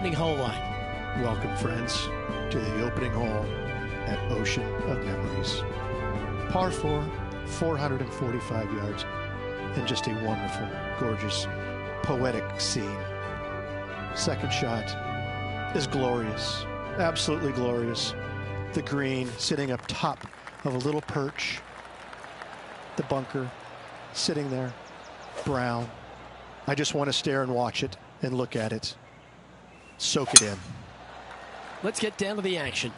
opening hole like? Welcome, friends, to the opening hole at Ocean of Memories. Par 4, 445 yards, and just a wonderful, gorgeous, poetic scene. Second shot is glorious, absolutely glorious. The green sitting up top of a little perch. The bunker sitting there, brown. I just want to stare and watch it and look at it. Soak it in. Let's get down to the action.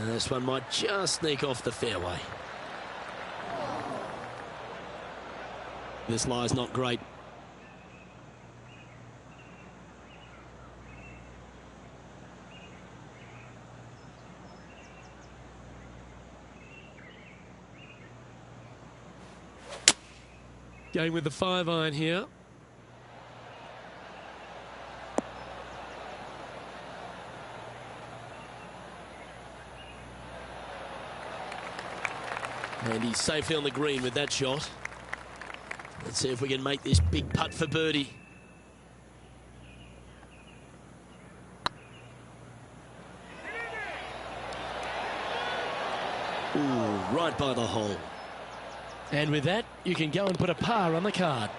This one might just sneak off the fairway. This lie's not great. Going with the 5-iron here. And he's safely on the green with that shot. Let's see if we can make this big putt for birdie. Ooh, right by the hole. And with that, you can go and put a par on the card.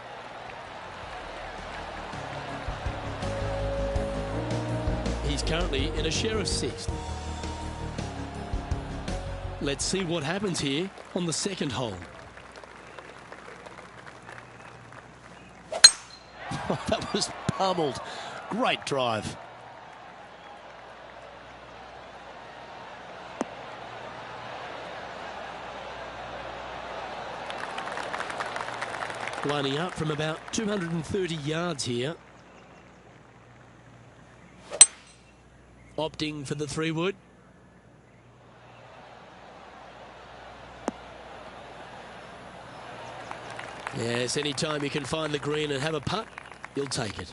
He's currently in a share of 6th. Let's see what happens here on the second hole. That was pummeled. Great drive. Lining up from about 230 yards here. Opting for the 3-wood. Yes, anytime you can find the green and have a putt, you'll take it.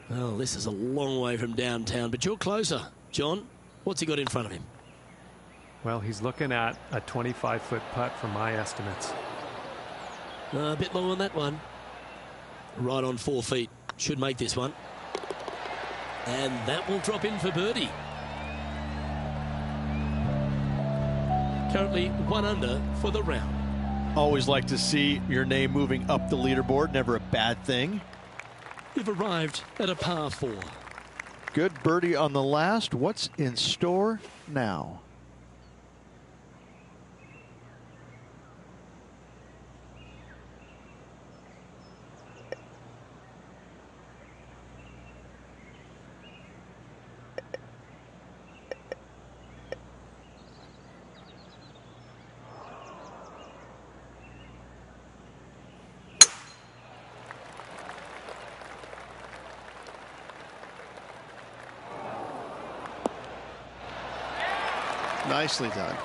Well, this is a long way from downtown, but you're closer. John, what's he got in front of him? Well, he's looking at a 25-foot putt from my estimates. A bit long on that one. Right on 4 feet. Should make this one. And that will drop in for birdie. Currently 1 under for the round. Always like to see your name moving up the leaderboard. Never a bad thing. You've arrived at a par 4. Good birdie on the last. What's in store now? Nicely done.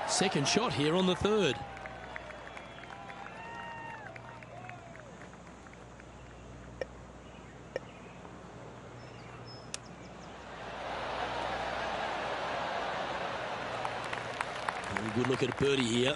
Second shot here on the 3rd. Good look at a birdie here.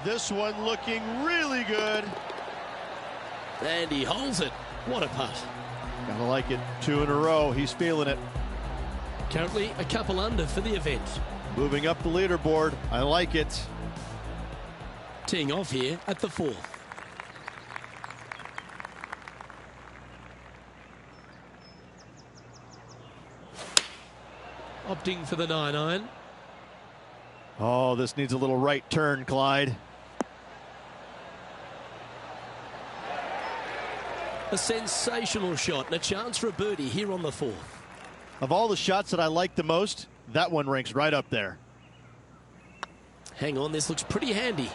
This one looking really good. And he holds it. What a putt. Gotta like it. 2 in a row. He's feeling it. Currently a couple under for the event. Moving up the leaderboard. I like it. Teeing off here at the 4th. Opting for the 9-iron. Oh, this needs a little right turn, Clyde. A sensational shot and a chance for a birdie here on the 4th. Of all the shots that I like the most, that one ranks right up there. Hang on, this looks pretty handy.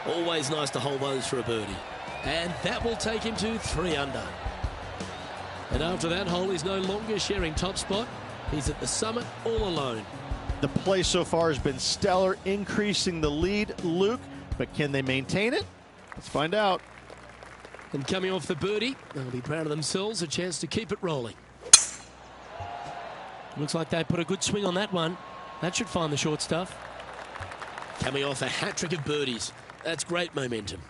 Always nice to hold those for a birdie. And that will take him to 3 under. And after that hole, he's no longer sharing top spot. He's at the summit all alone. The play so far has been stellar, increasing the lead, Luke. But can they maintain it? Let's find out. And coming off the birdie, they'll be proud of themselves, a chance to keep it rolling. Looks like they put a good swing on that one. That should find the short stuff. Coming off a hat-trick of birdies. That's great momentum.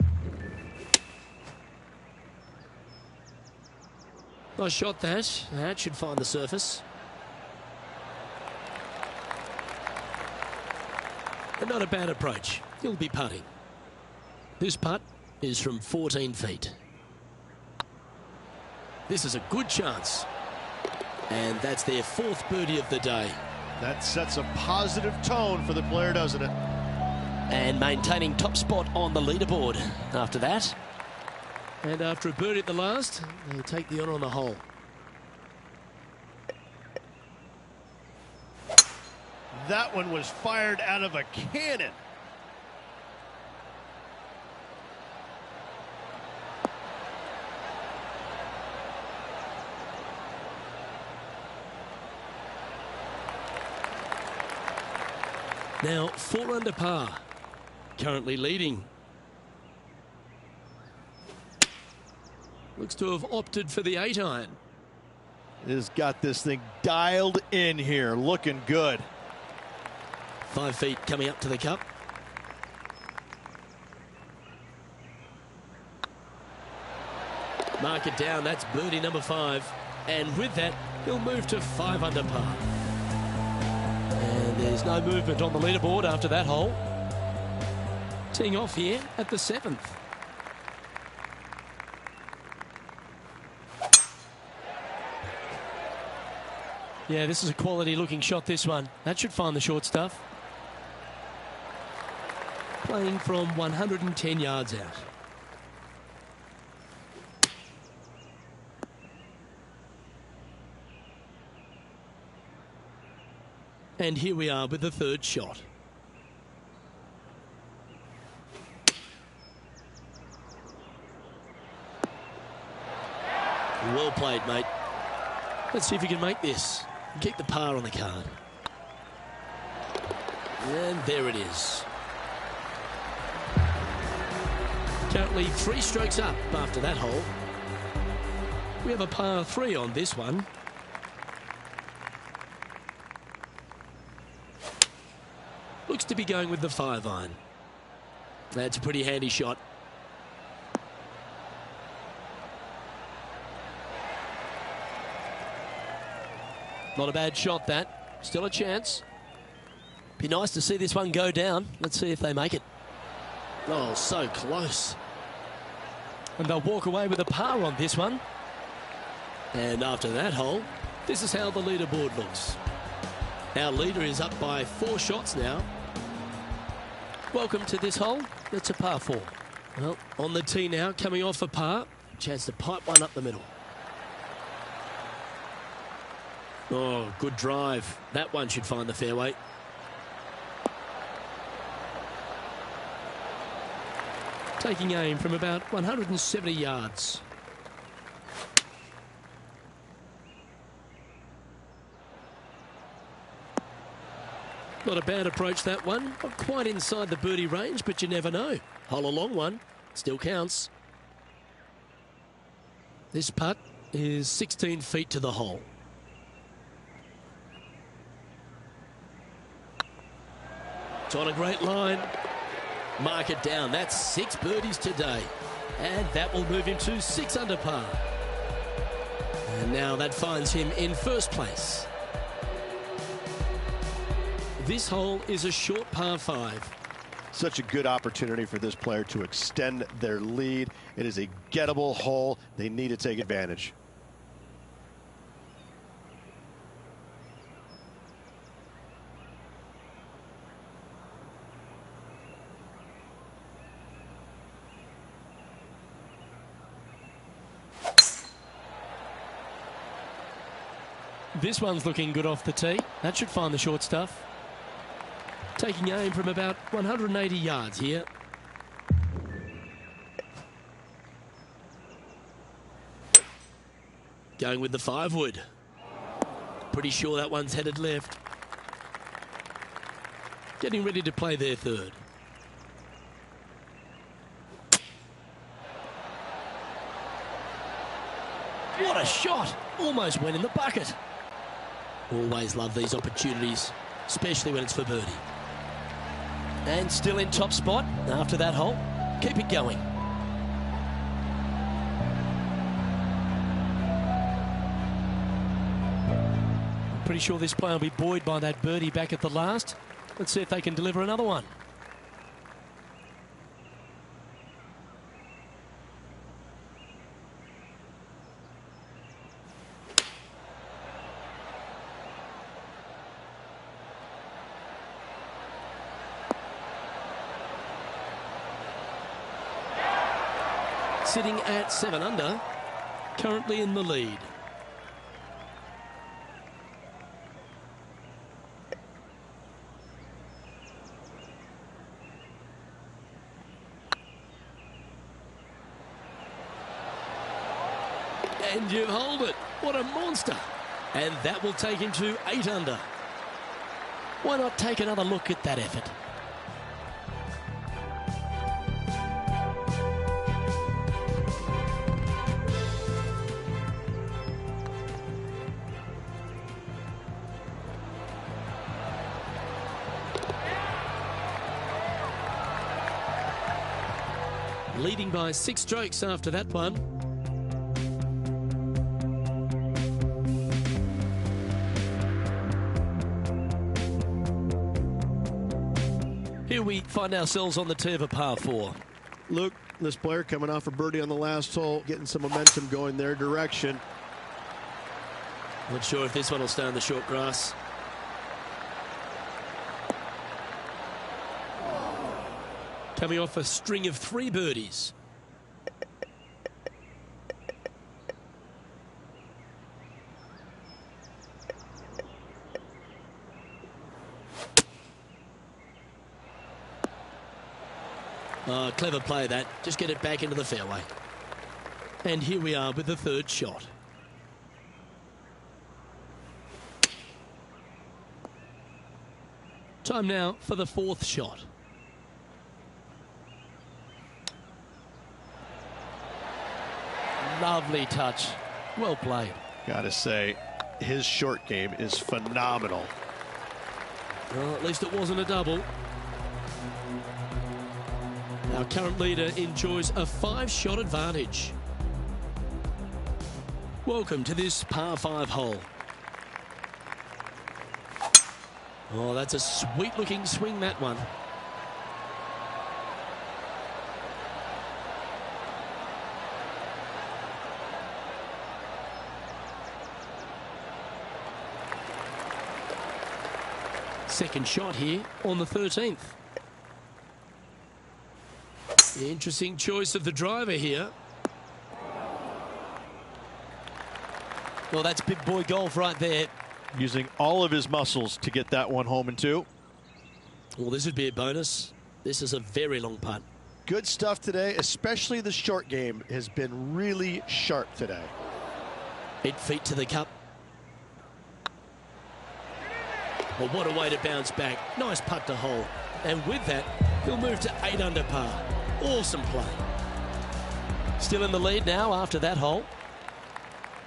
Nice shot that. That should find the surface. And not a bad approach. He'll be putting. This putt is from 14 feet. This is a good chance. And that's their fourth birdie of the day. That sets a positive tone for the player, doesn't it? And maintaining top spot on the leaderboard after that. And after a birdie at the last, they'll take the honour on the hole. That one was fired out of a cannon. Now 4 under par, currently leading. Looks to have opted for the 8-iron. Has got this thing dialed in here, looking good. 5 feet coming up to the cup. Mark it down, that's birdie number 5. And with that, he'll move to 5 under par. And there's no movement on the leaderboard after that hole. Teeing off here at the 7th. Yeah, this is a quality looking shot, this one. That should find the short stuff. Playing from 110 yards out. And here we are with the third shot. Well played, mate. Let's see if you can make this. Keep the par on the card. And there it is. Currently 3 strokes up after that hole. We have a par 3 on this one. Looks to be going with the 5-iron. That's a pretty handy shot. Not a bad shot, that. Still a chance. Be nice to see this one go down. Let's see if they make it. Oh, so close. And they'll walk away with a par on this one. And after that hole, this is how the leaderboard looks. Our leader is up by 4 shots now. Welcome to this hole. It's a par 4. Well, on the tee now, coming off a par. Chance to pipe one up the middle. Oh, good drive. That one should find the fairway. Taking aim from about 170 yards. Not a bad approach, that one. Not quite inside the birdie range, but you never know. Hole a long one. Still counts. This putt is 16 feet to the hole. It's on a great line. Mark it down. That's 6 birdies today. And that will move him to 6 under par. And now that finds him in first place. This hole is a short par 5. Such a good opportunity for this player to extend their lead. It is a gettable hole. They need to take advantage. This one's looking good off the tee. That should find the short stuff. Taking aim from about 180 yards here. Going with the 5-wood. Pretty sure that one's headed left. Getting ready to play their third. What a shot! Almost went in the bucket. Always love these opportunities, especially when it's for birdie. And still in top spot after that hole. Keep it going. Pretty sure this player will be buoyed by that birdie back at the last. Let's see if they can deliver another one. Sitting at 7 under, currently in the lead. And you hold it. What a monster. And that will take him to 8 under. Why not take another look at that effort? Leading by 6 strokes after that one. Here we find ourselves on the tee of a par 4. Luke, this player coming off a birdie on the last hole, getting some momentum going their direction. Not sure if this one will stay on the short grass. Coming off a string of 3 birdies. Oh, clever play that. Just get it back into the fairway. And here we are with the 3rd shot. Time now for the 4th shot. Lovely touch. Well played. Gotta say, his short game is phenomenal. Well, at least it wasn't a double. Our current leader enjoys a 5-shot advantage. Welcome to this par 5 hole. Oh, that's a sweet-looking swing, that one. Second shot here on the 13th. Interesting choice of the driver here. Well, that's big boy golf right there. Using all of his muscles to get that one home in 2. Well, this would be a bonus. This is a very long putt. Good stuff today, especially the short game has been really sharp today. 8 feet to the cup. Well, what a way to bounce back. Nice putt to hole. And with that, he'll move to 8 under par. Awesome play. Still in the lead now after that hole.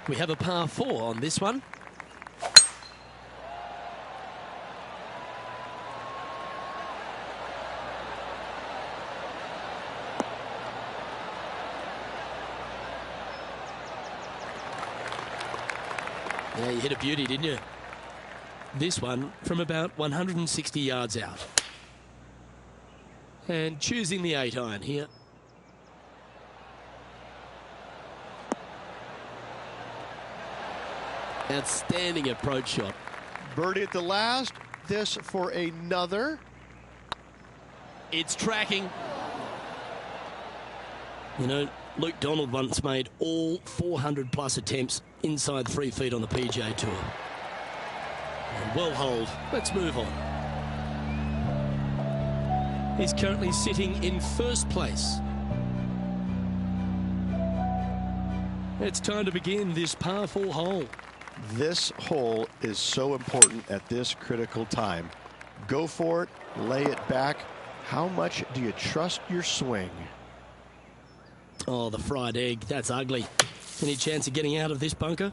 We have a par 4 on this one. Yeah, you hit a beauty, didn't you? This one from about 160 yards out. And choosing the 8 iron here. Outstanding approach shot. Birdie at the last. This for another. It's tracking. You know, Luke Donald once made all 400+ attempts inside 3 feet on the PGA Tour. And well holed. Let's move on. He's currently sitting in 1st place. It's time to begin this par 4 hole. This hole is so important at this critical time. Go for it, lay it back. How much do you trust your swing? Oh, the fried egg. That's ugly. Any chance of getting out of this bunker?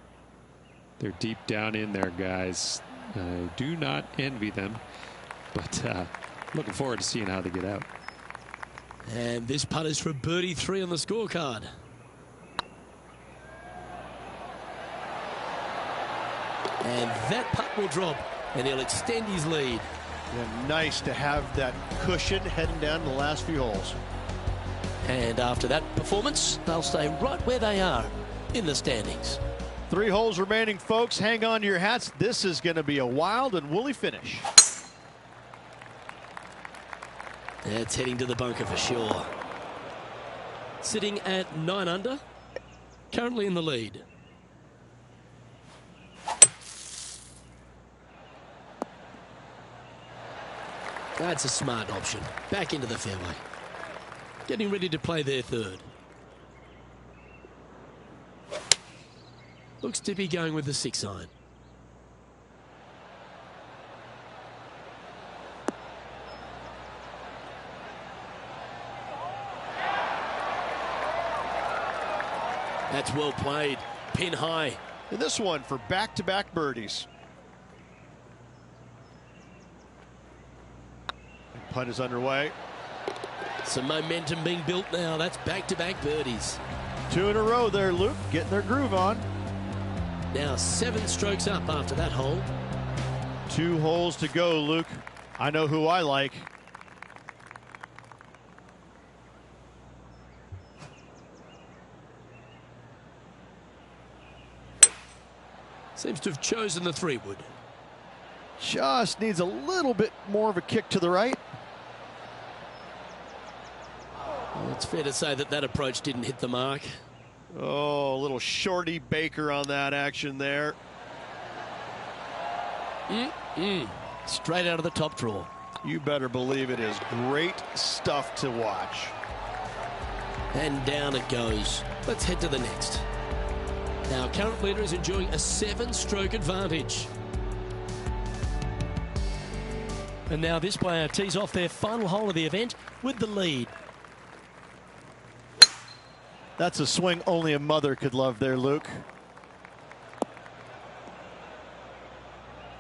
They're deep down in there, guys. I do not envy them, but looking forward to seeing how they get out. And this putt is for birdie 3 on the scorecard. And that putt will drop, and he'll extend his lead. Yeah, nice to have that cushion heading down to the last few holes. And after that performance, they'll stay right where they are in the standings. 3 holes remaining, folks. Hang on to your hats. This is going to be a wild and woolly finish. It's heading to the bunker for sure. Sitting at 9 under, currently in the lead. That's a smart option. Back into the fairway. Getting ready to play their third. Looks to be going with the 6-iron. That's well played. Pin high. And this one for back-to-back birdies. Putt is underway. Some momentum being built now. That's back-to-back birdies. 2 in a row there, Luke. Getting their groove on. Now 7 strokes up after that hole. 2 holes to go, Luke. I know who I like. Seems to have chosen the 3-wood. Just needs a little bit more of a kick to the right. Well, it's fair to say that that approach didn't hit the mark. Oh, a little shorty Baker on that action there. Straight out of the top drawer. You better believe it is great stuff to watch. And down it goes. Let's head to the next. Our current leader is enjoying a 7-stroke advantage. And now this player tees off their final hole of the event with the lead. That's a swing only a mother could love there, Luke.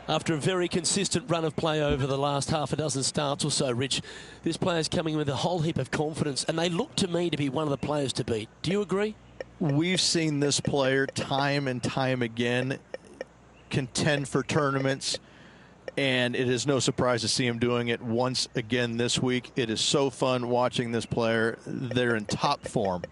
After a very consistent run of play over the last half a dozen starts or so, Rich, this player's coming with a whole heap of confidence, and they look to me to be one of the players to beat. Do you agree? We've seen this player time and time again contend for tournaments, and it is no surprise to see him doing it once again this week. It is so fun watching this player. They're in top form.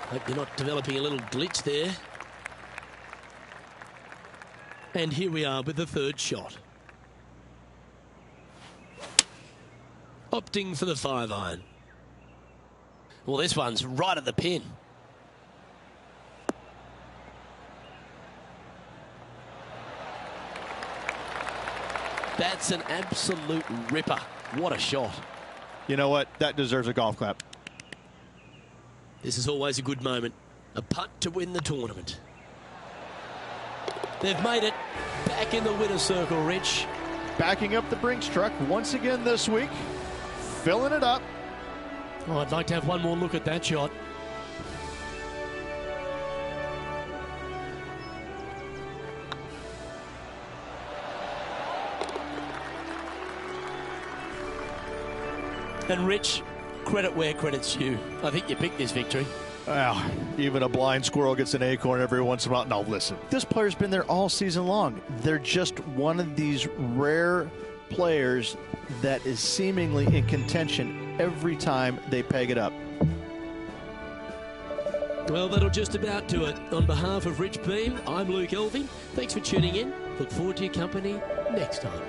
Hope you're not developing a little glitch there. And here we are with the 3rd shot. Opting for the 5-iron. Well, this one's right at the pin. That's an absolute ripper. What a shot. You know what? That deserves a golf clap. This is always a good moment. A putt to win the tournament. They've made it back in the winner's circle, Rich. Backing up the Brinks truck once again this week. Filling it up. Oh, I'd like to have one more look at that shot. And Rich, credit where credit's due. I think you picked this victory. Well, even a blind squirrel gets an acorn every once in a while. No, listen. This player's been there all season long. They're just one of these rare players that is seemingly in contention every time they peg it up. Well, that'll just about do it. On behalf of Rich Beam, I'm Luke Elving. Thanks for tuning in. Look forward to your company next time.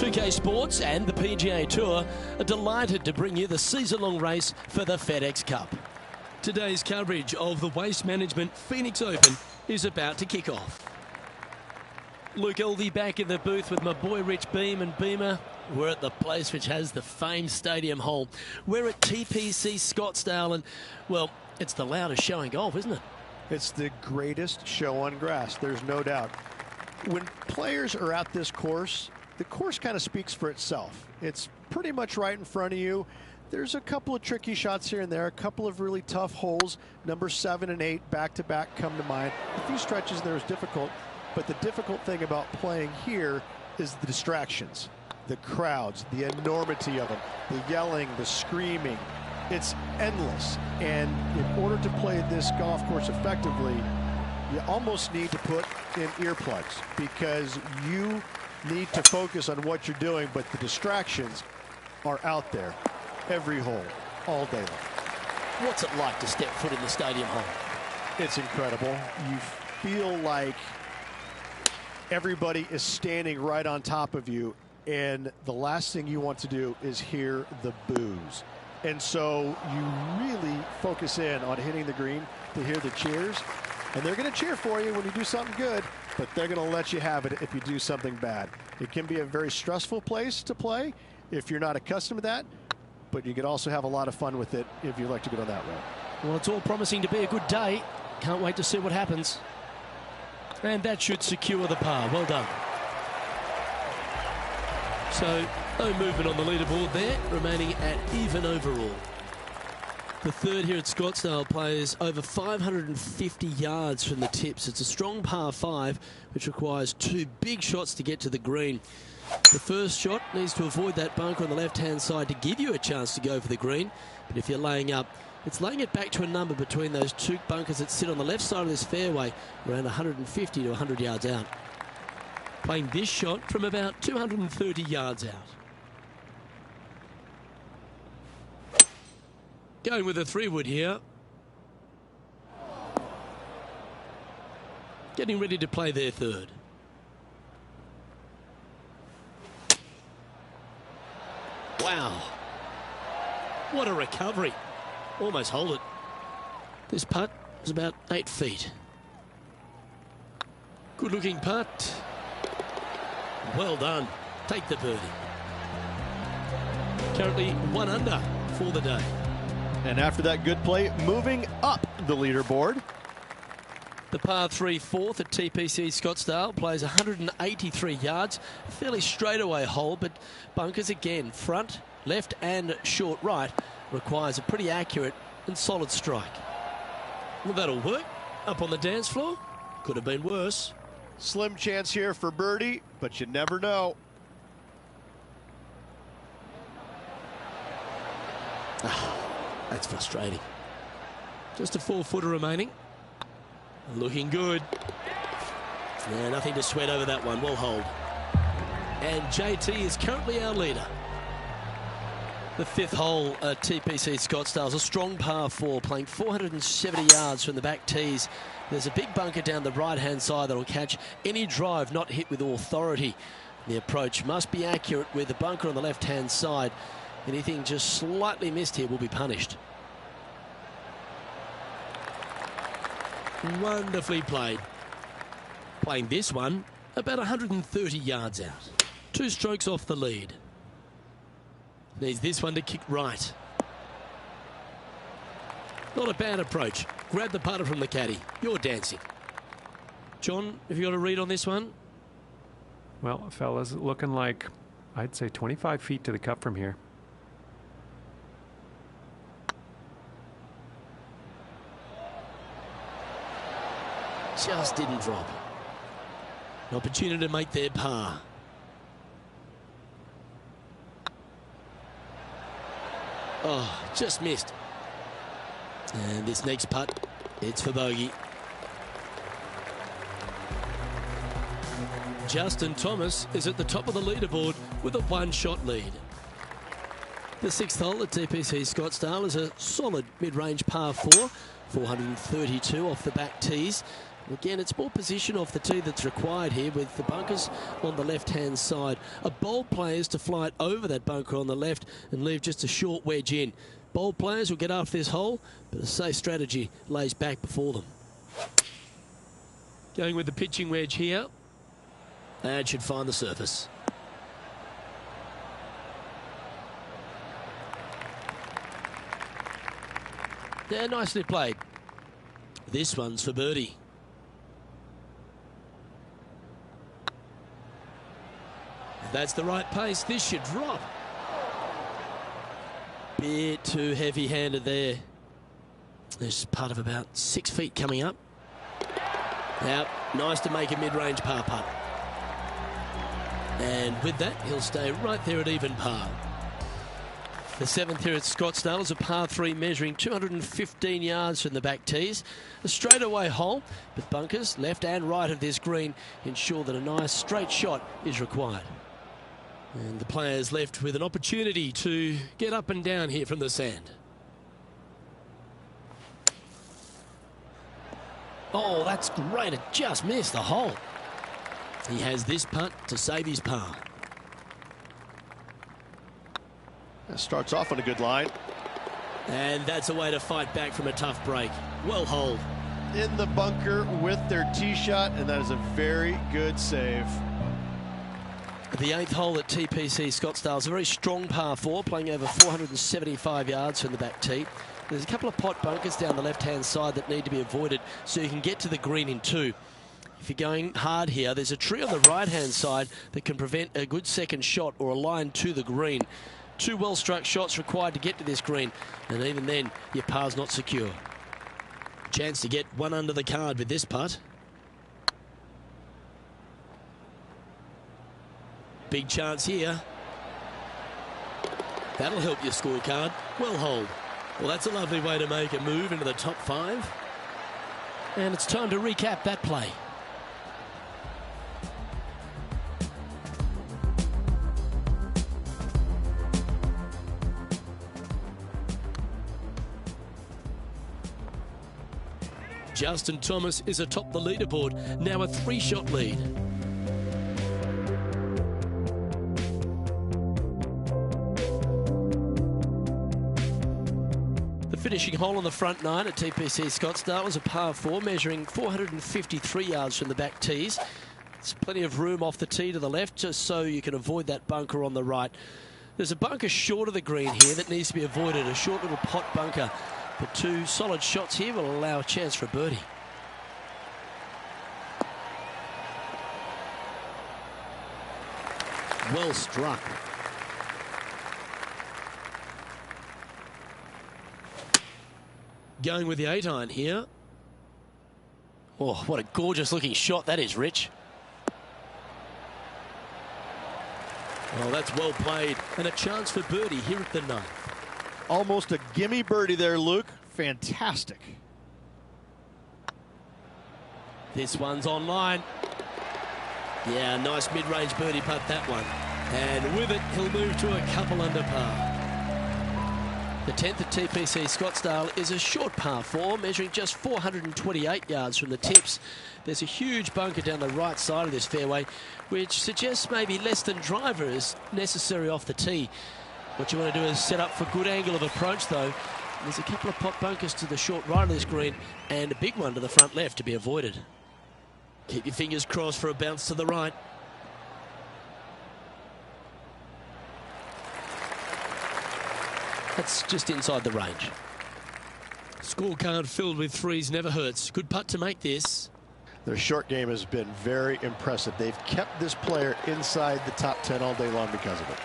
2K Sports and the PGA Tour are delighted to bring you the season-long race for the FedEx Cup. Today's coverage of the Waste Management Phoenix Open is about to kick off. Luke Elvey back in the booth with my boy Rich Beam and Beamer. We're at the place which has the famed stadium hole. We're at TPC Scottsdale, and, well, it's the loudest show in golf, isn't it? It's the greatest show on grass, there's no doubt. When players are at this course, the course kind of speaks for itself. It's pretty much right in front of you. There's a couple of tricky shots here and there, a couple of really tough holes. Number 7 and 8 back-to-back come to mind. A few stretches there is difficult, but the difficult thing about playing here is the distractions, the crowds, the enormity of them, the yelling, the screaming. It's endless, and in order to play this golf course effectively, you almost need to put in earplugs because you need to focus on what you're doing, but the distractions are out there every hole, all day long. What's it like to step foot in the stadium hole? It's incredible. You feel like everybody is standing right on top of you, and the last thing you want to do is hear the boos. And so you really focus in on hitting the green to hear the cheers. And they're going to cheer for you when you do something good, but they're going to let you have it if you do something bad. It can be a very stressful place to play if you're not accustomed to that, but you can also have a lot of fun with it if you like to go down that road. Well, it's all promising to be a good day. Can't wait to see what happens. And that should secure the par. Well done. So, no movement on the leaderboard there, remaining at even overall. The third here at Scottsdale plays over 550 yards from the tips. It's a strong par 5, which requires 2 big shots to get to the green. The first shot needs to avoid that bunker on the left-hand side to give you a chance to go for the green. But if you're laying up, it's laying it back to a number between those 2 bunkers that sit on the left side of this fairway, around 150 to 100 yards out. Playing this shot from about 230 yards out. Going with a 3-wood here. Getting ready to play their third. Wow. What a recovery. Almost hold it. This putt is about 8 feet. Good looking putt. Well done. Take the birdie. Currently 1 under for the day. And after that good play, moving up the leaderboard. The par 3 fourth at TPC Scottsdale plays 183 yards. A fairly straightaway hole, but bunkers again, front, left and short right, requires a pretty accurate and solid strike. Well, that'll work. Up on the dance floor. Could have been worse. Slim chance here for birdie, but you never know. That's frustrating. Just a 4-footer remaining. Looking good. Yeah, nothing to sweat over that one. Well hold. And JT is currently our leader. The 5th hole at TPC Scottsdale is a strong par 4, playing 470 yards from the back tees. There's a big bunker down the right-hand side that will catch any drive not hit with authority. The approach must be accurate with the bunker on the left-hand side. Anything just slightly missed here will be punished. Wonderfully played. Playing this one about 130 yards out. 2 strokes off the lead. Needs this one to kick right. Not a bad approach. Grab the putter from the caddy. You're dancing. John, have you got a read on this one? Well, fellas, looking like, I'd say 25 feet to the cup from here. Just didn't drop. An opportunity to make their par. Oh, just missed. And this next putt, it's for bogey. Justin Thomas is at the top of the leaderboard with a 1-shot lead. The 6th hole at TPC Scottsdale is a solid mid-range par 4, 432 off the back tees. Again, it's more position off the tee that's required here, with the bunkers on the left-hand side. A bold player is to fly it over that bunker on the left and leave just a short wedge in. Bold players will get after this hole, but a safe strategy lays back before them. Going with the pitching wedge here. That should find the surface. Yeah, nicely played. This one's for birdie. If that's the right pace, this should drop. Bit too heavy-handed there. There's a putt of about 6 feet coming up. Now, nice to make a mid-range par putt. And with that, he'll stay right there at even par. The seventh here at Scottsdale is a par 3 measuring 215 yards from the back tees. A straightaway hole, but bunkers left and right of this green ensure that a nice straight shot is required. And the players left with an opportunity to get up and down here from the sand. Oh, that's great. It just missed the hole. He has this putt to save his par. That starts off on a good line. And that's a way to fight back from a tough break. Well holed. In the bunker with their tee shot, and that is a very good save. The 8th hole at TPC Scottsdale is a very strong par 4, playing over 475 yards from the back tee. There's a couple of pot bunkers down the left-hand side that need to be avoided so you can get to the green in 2. If you're going hard here, there's a tree on the right-hand side that can prevent a good second shot or a line to the green. 2 well-struck shots required to get to this green, and even then, your par's not secure. Chance to get one under the card with this putt. Big chance here. That'll help your scorecard. Well holed. Well, that's a lovely way to make a move into the top 5. And it's time to recap that play. Justin Thomas is atop the leaderboard, now a 3-shot lead. The finishing hole on the front 9 at TPC Scottsdale was a par 4 measuring 453 yards from the back tees. There's plenty of room off the tee to the left just so you can avoid that bunker on the right. There's a bunker short of the green here that needs to be avoided, a short little pot bunker. But 2 solid shots here will allow a chance for a birdie. Well struck. Going with the 8-iron here. Oh, what a gorgeous looking shot that is, Rich. Oh, that's well played. And a chance for birdie here at the 9th. Almost a gimme birdie there, Luke. Fantastic. This one's online. Yeah, nice mid-range birdie putt, that one. And with it, he'll move to a couple under par. The 10th at TPC Scottsdale is a short par 4, measuring just 428 yards from the tips. There's a huge bunker down the right side of this fairway, which suggests maybe less than driver is necessary off the tee. What you want to do is set up for a good angle of approach, though. There's a couple of pot bunkers to the short right of this green and a big one to the front left to be avoided. Keep your fingers crossed for a bounce to the right. That's just inside the range. Scorecard filled with 3s never hurts. Good putt to make this. Their short game has been very impressive. They've kept this player inside the top 10 all day long because of it.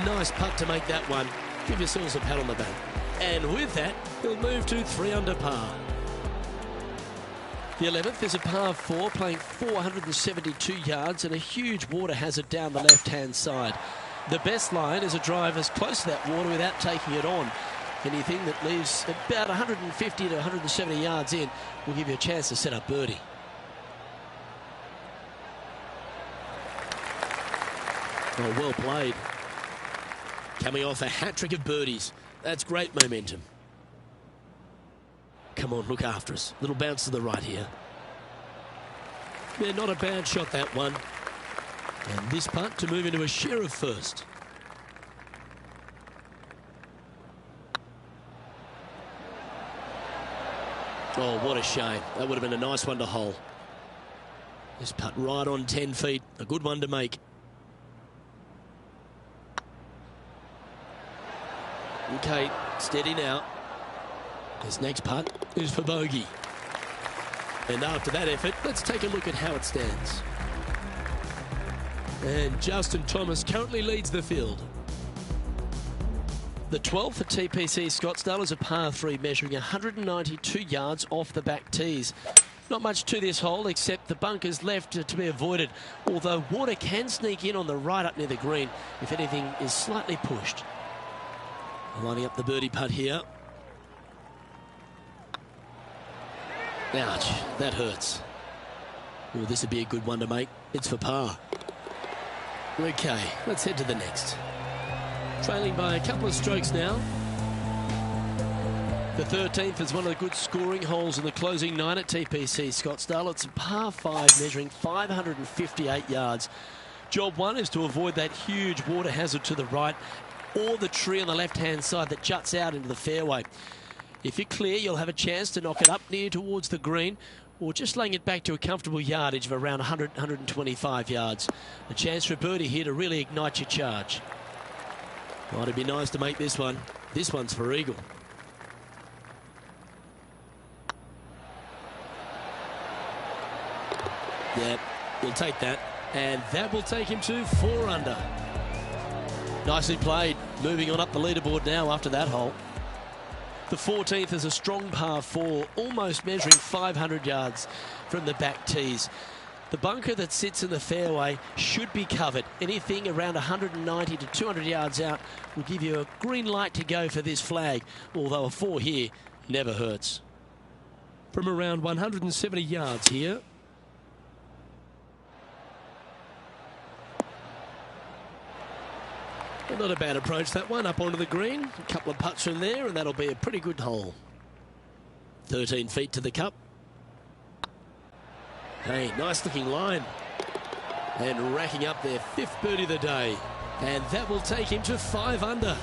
Nice putt to make that one. Give yourselves a pat on the back. And with that, he'll move to 3 under par. The 11th is a par 4, playing 472 yards and a huge water hazard down the left-hand side. The best line is a drive as close to that water without taking it on. Anything that leaves about 150 to 170 yards in will give you a chance to set up birdie. Oh, well played. Coming off a hat-trick of birdies. That's great momentum. Come on, look after us. Little bounce to the right here. Yeah, not a bad shot, that one. And this putt to move into a share of first. Oh, what a shame. That would have been a nice one to hole. This putt right on 10 feet. A good one to make. Okay, steady now. His next putt is for bogey. And after that effort, let's take a look at how it stands. And Justin Thomas currently leads the field. The 12th at TPC Scottsdale is a par 3 measuring 192 yards off the back tees. Not much to this hole except the bunkers left to be avoided, although water can sneak in on the right up near the green if anything is slightly pushed. Lining up the birdie putt here. Ouch, that hurts. Oh, this would be a good one to make. It's for par. Okay, let's head to the next. Trailing by a couple of strokes now. The 13th is one of the good scoring holes in the closing 9 at TPC Scottsdale. It's a par 5 measuring 558 yards. Job 1 is to avoid that huge water hazard to the right or the tree on the left-hand side that juts out into the fairway. If you're clear, you'll have a chance to knock it up near towards the green or just laying it back to a comfortable yardage of around 100, 125 yards. A chance for a birdie here to really ignite your charge. Might it be nice to make this one. This one's for eagle. Yep, he'll take that. And that will take him to 4 under. Nicely played. Moving on up the leaderboard now after that hole. The 14th is a strong par 4, almost measuring 500 yards from the back tees. The bunker that sits in the fairway should be covered. Anything around 190 to 200 yards out will give you a green light to go for this flag, although a 4 here never hurts. From around 170 yards here. Not a bad approach, that one, up onto the green. A couple of putts from there, and that'll be a pretty good hole. 13 feet to the cup. Hey, nice looking line. And racking up their 5th birdie of the day. And that will take him to 5 under.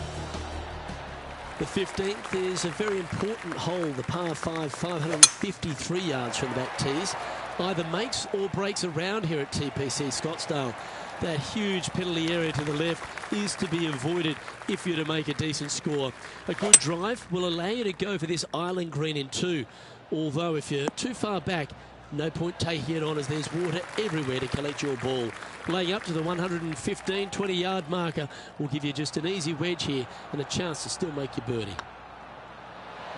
The 15th is a very important hole, the par 5, 553 yards from the back tees. Either makes or breaks around here at TPC Scottsdale. That huge penalty area to the left is to be avoided if you're to make a decent score. A good drive will allow you to go for this island green in 2. Although if you're too far back, no point taking it on as there's water everywhere to collect your ball. Laying up to the 115, 20-yard marker will give you just an easy wedge here and a chance to still make your birdie.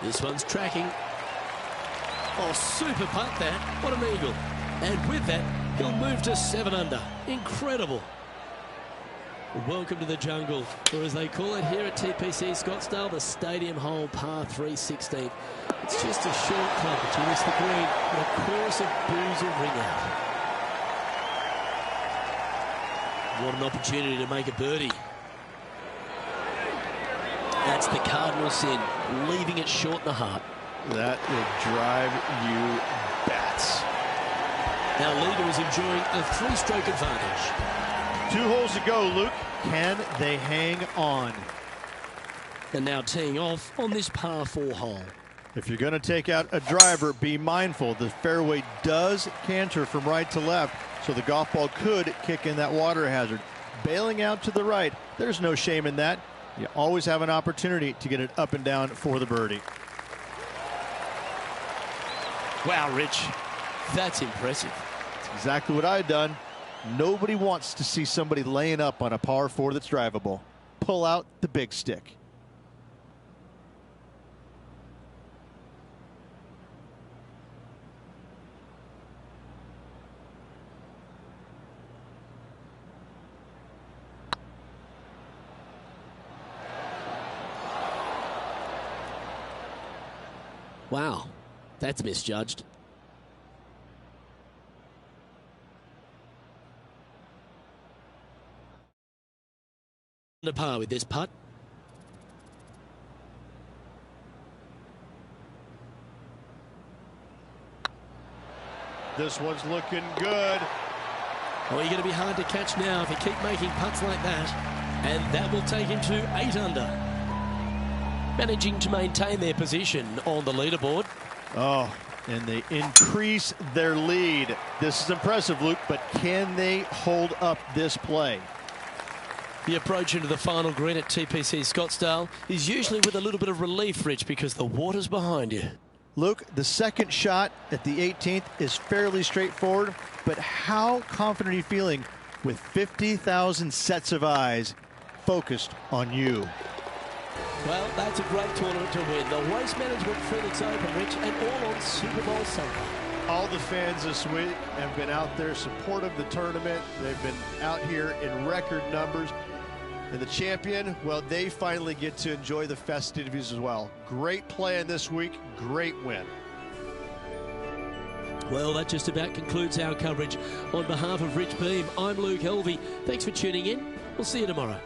This one's tracking. Oh, super putt that. What an eagle. And with that, he'll move to 7 under. Incredible. Welcome to the jungle, or as they call it here at TPC Scottsdale, the Stadium Hole par 3 16th. It's just a short club, but you miss the green and a chorus of boos will ring out. What an opportunity to make a birdie. That's the cardinal sin, leaving it short in the heart. That will drive you bats. Our leader is enjoying a 3-stroke advantage. 2 holes to go, Luke. Can they hang on? And now teeing off on this par 4 hole. If you're going to take out a driver, be mindful. The fairway does canter from right to left, so the golf ball could kick in that water hazard. Bailing out to the right, there's no shame in that. You always have an opportunity to get it up and down for the birdie. Wow, Rich, that's impressive. That's exactly what I've done. Nobody wants to see somebody laying up on a par 4 that's drivable. Pull out the big stick. Wow, that's misjudged. To par with this putt. This one's looking good. Oh, you're going to be hard to catch now if you keep making putts like that. And that will take him to 8 under. Managing to maintain their position on the leaderboard. Oh, and they increase their lead. This is impressive, Luke, but can they hold up this play? The approach into the final green at TPC Scottsdale is usually with a little bit of relief, Rich, because the water's behind you. Luke, the second shot at the 18th is fairly straightforward, but how confident are you feeling with 50,000 sets of eyes focused on you? Well, that's a great tournament to win. The Waste Management Phoenix Open, Rich, and all on Super Bowl Sunday. All the fans this week have been out there supportive of the tournament. They've been out here in record numbers. And the champion, well, they finally get to enjoy the festivities as well. Great play this week, great win. Well, that just about concludes our coverage. On behalf of Rich Beam, I'm Luke Helvey. Thanks for tuning in. We'll see you tomorrow.